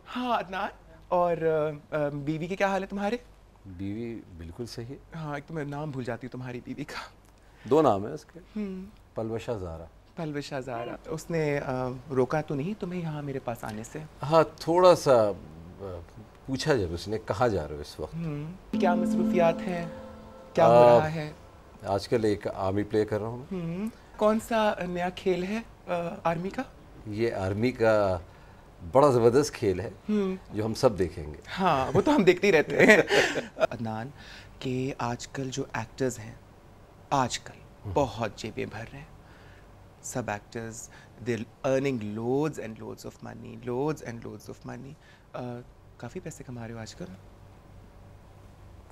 हाँ अदनान, और बीवी के क्या हाल है तुम्हारे? बीवी बिल्कुल सही है। हाँ, एक तो मैं नाम भूल जाती हूँ तुम्हारी बीवी का। 2 नाम है उसके, पलवशा ज़ारा। पलविशा ज़ारा। उसने रोका तो नहीं तुम्हें यहाँ मेरे पास आने से? हाँ, थोड़ा सा पूछा जब उसने, कहाँ जा रहे हो इस वक्त। क्या मसरूफियात हैं, क्या हो आ, रहा है? आजकल एक आर्मी प्ले कर रहा हूँ मैं। कौन सा नया खेल है आर्मी का? ये आर्मी का बड़ा ज़बरदस्त खेल है जो हम सब देखेंगे। हाँ, वो तो हम देखते ही रहते हैं। अदनान, कि आजकल जो एक्टर्स हैं, आजकल बहुत जेबें भर रहे हैं। सब actors, they earning loads and loads of money, loads and loads of money. काफ़ी पैसे कमा रहे हो आजकल?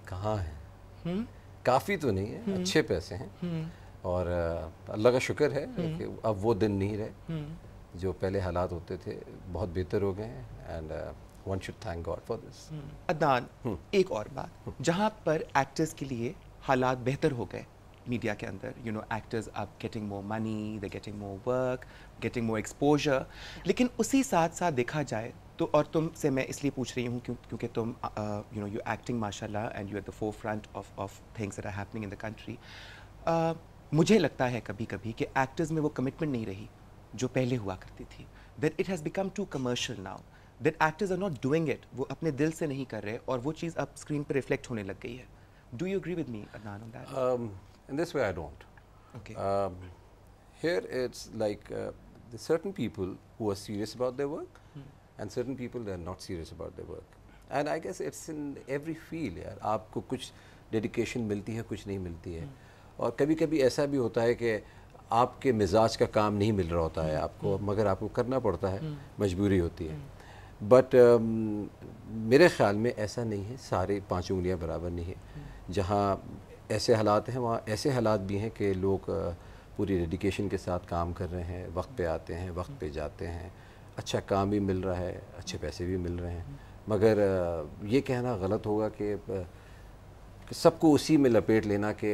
कहाँ है, काफ़ी तो नहीं है, अच्छे पैसे हैं। और अल्लाह का शुक्र है कि अब वो दिन नहीं रहे जो पहले हालात होते थे, बहुत बेहतर हो गए हैं। And one should thank God for this. Adnan, एक और बात, जहाँ पर एक्टर्स के लिए हालात बेहतर हो गए मीडिया के अंदर, you know, actors are getting more money, they getting more work, getting more exposure, लेकिन उसी साथ साथ देखा जाए तो, और तुमसे मैं इसलिए पूछ रही हूँ क्योंकि तुम यू नो, यू एक्टिंग माशाल्लाह and you at the forefront of things that are happening in the country. मुझे लगता है कभी कभी कि एक्टर्स में वो कमिटमेंट नहीं रही जो पहले हुआ करती थी, that it has become too commercial now, that actors are not doing it, वो अपने दिल से नहीं कर रहे, और वो चीज़ अब स्क्रीन पर रिफ्लेक्ट होने लग गई है। Do you agree with me Adnan on that? In this way I don't. Okay. Here it's like there's certain people who are serious about their work and certain people that are not serious about their work. And I guess it's in every field यार, आपको कुछ dedication मिलती है, कुछ नहीं मिलती है। और कभी कभी ऐसा भी होता है कि आपके मिजाज का काम नहीं मिल रहा होता है आपको, मगर आपको करना पड़ता है, मजबूरी होती है। बट मेरे ख्याल में ऐसा नहीं है, सारे 5 उंगलियां बराबर नहीं है। जहाँ ऐसे हालात हैं वहाँ ऐसे हालात भी हैं कि लोग पूरी डेडिकेशन के साथ काम कर रहे हैं, वक्त पे आते हैं, वक्त पे जाते हैं, अच्छा काम भी मिल रहा है, अच्छे पैसे भी मिल रहे हैं। मगर ये कहना गलत होगा कि सबको उसी में लपेट लेना कि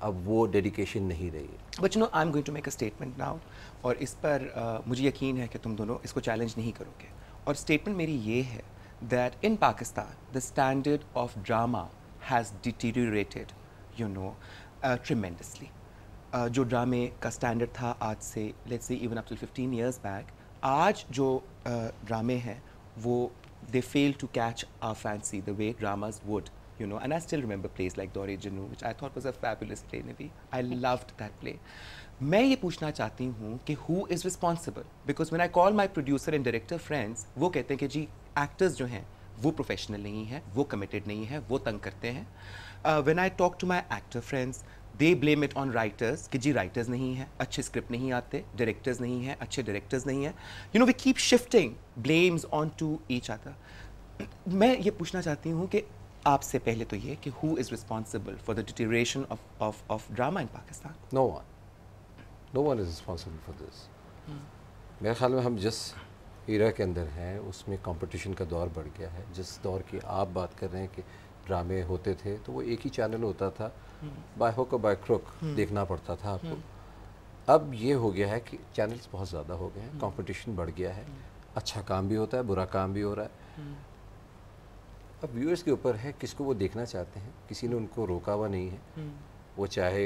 अब वो डेडिकेशन नहीं रही है। But you know, I am going to make a statement now, और इस पर मुझे यकीन है कि तुम दोनों इसको चैलेंज नहीं करोगे, और स्टेटमेंट मेरी ये है that in Pakistan the standard of drama has deteriorated, you know, tremendously. जो ड्रामे का स्टैंडर्ड था आज से let's say even up to 15 years back, आज जो ड्रामे हैं वो they fail to catch our fancy the way dramas would, you know, and I still remember plays like Dore Jinu, which I thought was a fabulous play, Nabi. I loved that play. मैं ये पूछना चाहती हूँ कि who is responsible? Because when I call my producer and director friends, वो कहते हैं कि जी actors जो हैं वो professional नहीं हैं, वो committed नहीं हैं, वो तंग करते हैं. When I talk to my actor friends, they blame it on writers कि जी writers नहीं हैं, अच्छे script नहीं आते, directors नहीं हैं, अच्छे directors नहीं हैं. You know, we keep shifting blames onto each other. मैं ये पूछना चाहती हूँ कि आपसे पहले तो ये कि who is responsible for the deterioration of drama in Pakistan? No one is responsible for this. मेरे ख्याल में हम जिस एरा के अंदर हैं उसमें कंपटीशन का दौर बढ़ गया है। जिस दौर की आप बात कर रहे हैं कि ड्रामे होते थे तो वो एक ही चैनल होता था, बाय हुक और बाय क्रुक देखना पड़ता था आपको। अब ये हो गया है कि चैनल्स बहुत ज़्यादा हो गए हैं, कंपटीशन बढ़ गया है, अच्छा काम भी होता है, बुरा काम भी हो रहा है। अब व्यूअर्स के ऊपर है किसको वो देखना चाहते हैं, किसी ने उनको रोका हुआ नहीं है। वो चाहे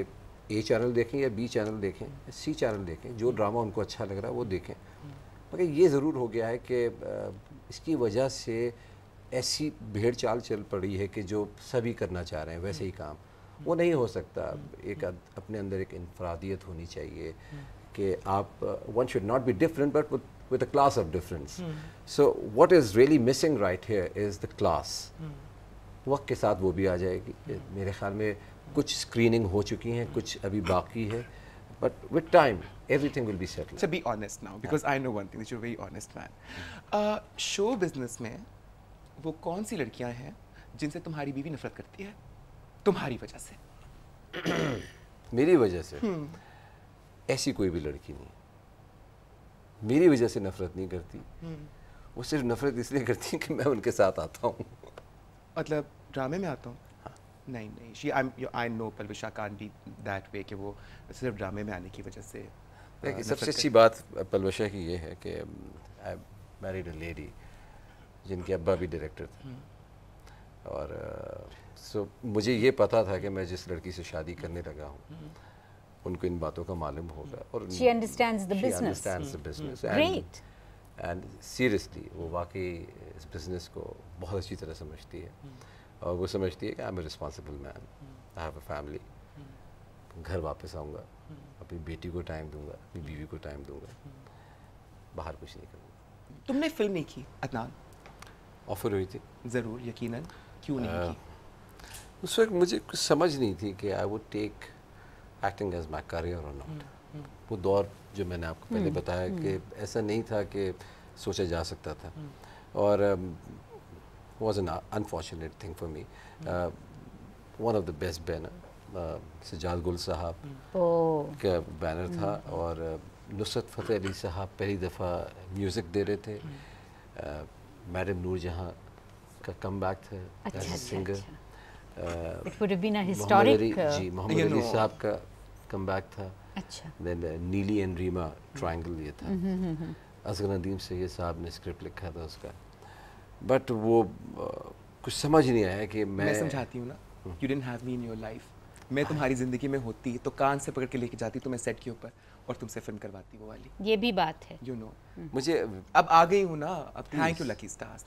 ए चैनल देखें या बी चैनल देखें या सी चैनल देखें, जो ड्रामा उनको अच्छा लग रहा है वो देखें। मगर ये ज़रूर हो गया है कि इसकी वजह से ऐसी भेड़ चाल चल पड़ी है कि जो सभी करना चाह रहे हैं वैसे ही काम, वो नहीं हो सकता। एक अपने अंदर एक इनफरादियत होनी चाहिए कि आप one should not be different but with a class of difference. So what is really missing right here is the class. वक्त के साथ वो भी आ जाएगी। मेरे ख्याल में कुछ स्क्रीनिंग हो चुकी हैं, कुछ अभी बाकी है, but with time everything will be settled. So be honest now, because I know one thing, that you're a very honest man. Show business में वो कौन सी लड़कियां हैं जिनसे तुम्हारी बीवी नफरत करती है तुम्हारी वजह से? मेरी वजह से ऐसी कोई भी लड़की नहीं मेरी वजह से नफरत नहीं करती। वो सिर्फ नफरत इसलिए करती है कि मैं उनके साथ आता हूँ। मतलब ड्रामे में आता हूँ? हाँ। नहीं, I know Palwasha can't be that way कि वो सिर्फ ड्रामे में आने की वजह से। सबसे अच्छी बात पलविशा की ये है कि आई मैरिड अ लेडी جن کے ابا بھی ڈائریکٹر تھے. اور سو مجھے یہ پتا تھا کہ میں جس لڑکی سے شادی کرنے لگا ہوں ان کو ان باتوں کا معلوم ہوگا. اور She understands the business. She understands the business. Great. And seriously وہ واقعی اس بزنس کو بہت اچھی طرح سمجھتی ہے. اور وہ سمجھتی ہے کہ I am a responsible man, I have a family. گھر واپس آؤں گا, اپنی بیٹی کو ٹائم دوں گا, اپنی بیوی کو ٹائم دوں گا, باہر کچھ نہیں کروں گا. تم نے فلم نہیں کی عدنان؟ آفر ہوئی تھی ضرور, یقیناً. کیوں نہیں کی؟ اس وقت مجھے کچھ سمجھ نہیں تھی کہ I would take acting as my career or not. وہ دور جو میں نے آپ کو پہلے بتایا کہ ایسا نہیں تھا کہ سوچا جا سکتا تھا. اور was an unfortunate thing for me. One of the best banner Sajjad Gul صاحب کا بینر تھا, اور نصرت فتح علی صاحب پہلی دفعہ میوزک دے رہے تھے. میڈم نور جہاں کا کم بیک تھا ایز اے سنگر. محمد علی صاحب کا کم بیک تھا. دین نیلی اینڈ ریما ٹرائنگل یہ تھا. اصغر ندیم سید صاحب نے اسکرپٹ لکھا تھا اس کا. بٹ وہ کچھ سمجھ نہیں آیا کہ میں سمجھاتی ہوں نا, you didn't have me in your life. میں تمہاری زندگی میں ہوتی تو کان سے پکڑ کے لے کے جاتی تمہیں سیٹ کے اوپر اور تم سے فلم کرواتی وہ والی. یہ بھی بات ہے. یو نو مجھے اب آ گئی ہوں نا. اب تھینک یو لکی اسٹارز.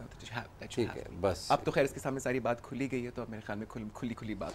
ٹھیک ہے بس. اب تو خیر اس کے سامنے ساری بات کھلی گئی ہے, تو اب میرے خیال میں کھلی بات